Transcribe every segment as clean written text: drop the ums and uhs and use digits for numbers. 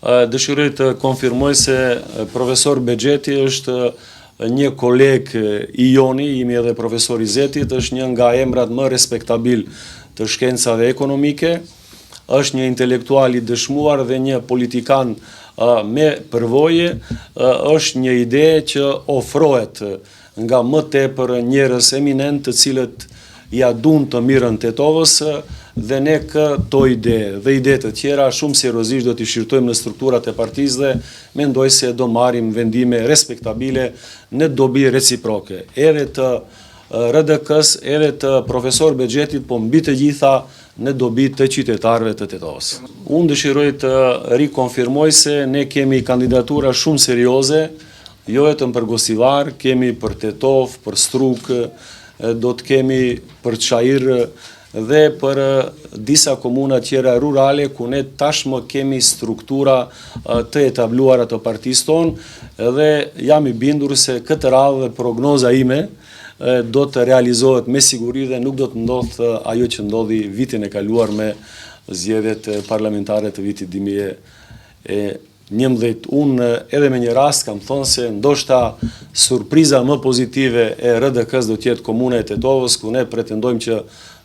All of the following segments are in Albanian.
Dëshiroj të konfirmoj se profesor Bexheti është një koleg i joni, jemi edhe profesor i Zetit, është një nga emrat më respektabil të shkencave ekonomike, është një intelektual i dëshmuar dhe një politikan me përvoje, është një ide që ofrohet nga më tepër njerëz eminent të cilët ja duan të mirën Tetovës dhe ne këto ide dhe ide të tjera shumë seriozisht do t'i shqyrtojmë në strukturat e partisë dhe mendoj se do marrim vendime respektabile në dobi reciproke, edhe të RDK-s, edhe të profesor Bexhetit, po mbi të gjitha në dobi të qytetarëve të Tetovës. Unë dëshiroj të rikonfirmoj se ne kemi kandidatura shumë serioze, jo vetëm për Gosivar, kemi për Tetov, për Struk, do të kemi për Çajir dhe për disa komuna tjera rurale ku ne tashmë kemi struktura të etabluara të partisë tonë dhe jam i bindur se këtë radhë prognoza ime do të realizohet me siguri dhe nuk do të ndodhë ajo që ndodhi vitin e kaluar me zgjedhjet parlamentare të vitit 2011. Unë edhe me një rast kam thonë se ndoshta surpriza më pozitive e RDK-s do t'jetë komuna e Tetovës, ku ne pretendojmë që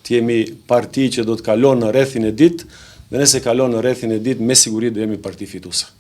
t'jemi parti që do të kalon në rrethin e ditë, dhe nëse kalon në rrethin e ditë, me siguri do jemi parti fituese.